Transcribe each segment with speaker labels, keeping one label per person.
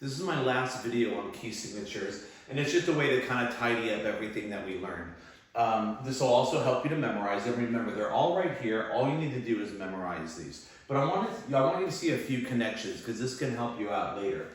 Speaker 1: This is my last video on key signatures, and it's just a way to kind of tidy up everything that we learned. This will also help you to memorize them. Remember, they're all right here. All you need to do is memorize these. But I want you to see a few connections because this can help you out later.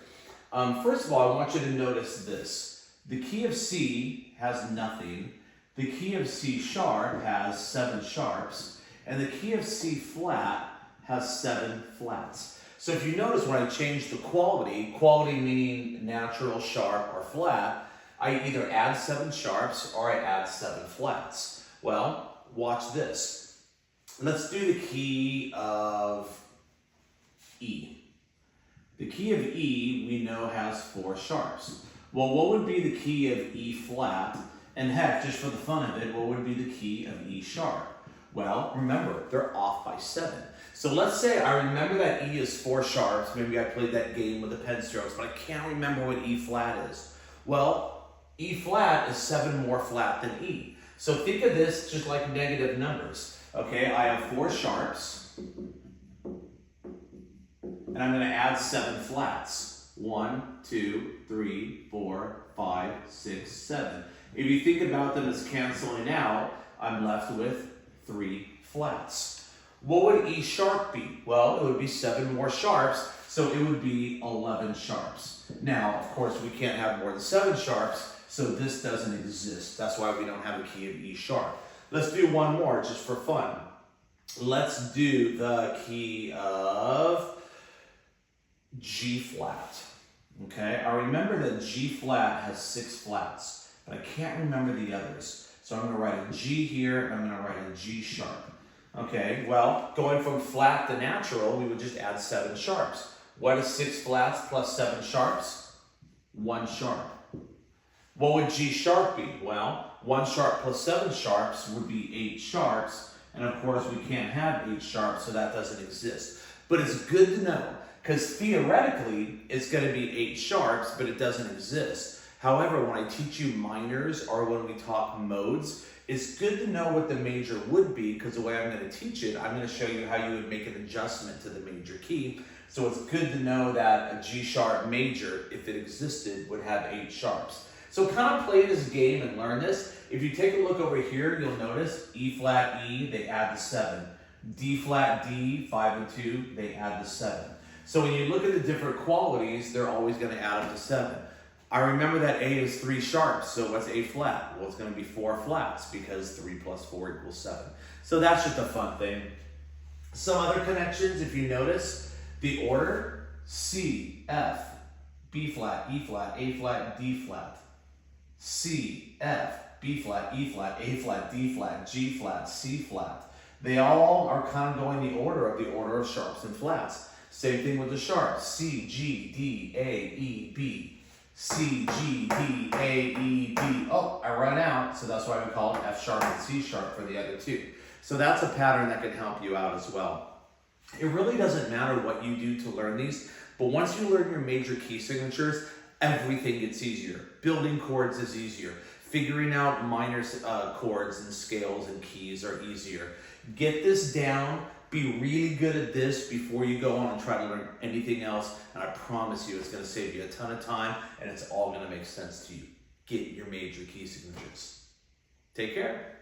Speaker 1: First of all, I want you to notice this. The key of C has nothing. The key of C sharp has 7 sharps. And the key of C flat has 7 flats. So if you notice when I change the quality meaning natural, sharp, or flat, I either add 7 sharps or I add 7 flats. Well, watch this. Let's do the key of E. The key of E we know has 4 sharps. Well, what would be the key of E flat? And heck, just for the fun of it, what would be the key of E sharp? Well, remember, they're off by 7. So let's say I remember that E is 4 sharps. Maybe I played that game with the pen strokes, but I can't remember what E flat is. Well, E flat is 7 more flat than E. So think of this just like negative numbers. Okay, I have 4 sharps, and I'm going to add 7 flats. 1, 2, 3, 4, 5, 6, 7. If you think about them as canceling out, I'm left with 3 flats. What would E sharp be? Well, it would be 7 more sharps, so it would be 11 sharps. Now, of course, we can't have more than 7 sharps, so this doesn't exist. That's why we don't have a key of E sharp. Let's do one more just for fun. Let's do the key of G flat. Okay, I remember that G flat has 6 flats, but I can't remember the others. So I'm going to write a G here, and I'm going to write a G sharp. Okay, well, going from flat to natural, we would just add 7 sharps. What is 6 flats plus 7 sharps? 1 sharp. What would G sharp be? Well, 1 sharp plus 7 sharps would be 8 sharps, and of course we can't have 8 sharps, so that doesn't exist. But it's good to know, because theoretically, it's going to be 8 sharps, but it doesn't exist. However, when I teach you minors or when we talk modes, it's good to know what the major would be, because the way I'm going to teach it, I'm going to show you how you would make an adjustment to the major key. So it's good to know that a G sharp major, if it existed, would have 8 sharps. So kind of play this game and learn this. If you take a look over here, you'll notice E flat E, they add the 7. D flat D, 5 and 2, they add the 7. So when you look at the different qualities, they're always going to add up to 7. I remember that A is 3 sharps, so what's A flat? Well, it's going to be 4 flats because 3 plus 4 equals 7. So that's just a fun thing. Some other connections, if you notice, the order, C, F, B flat, E flat, A flat, D flat. C, F, B flat, E flat, A flat, D flat, G flat, C flat. They all are kind of going the order of sharps and flats. Same thing with the sharps, C, G, D, A, E, B. C, G, D, A, E, B. Oh, I run out, so that's why we call it F sharp and C sharp for the other 2. So that's a pattern that can help you out as well. It really doesn't matter what you do to learn these, but once you learn your major key signatures, everything gets easier. Building chords is easier. Figuring out minor chords and scales and keys are easier. Get this down. Be really good at this before you go on and try to learn anything else, and I promise you it's going to save you a ton of time, and it's all going to make sense to you. Get your major key signatures. Take care.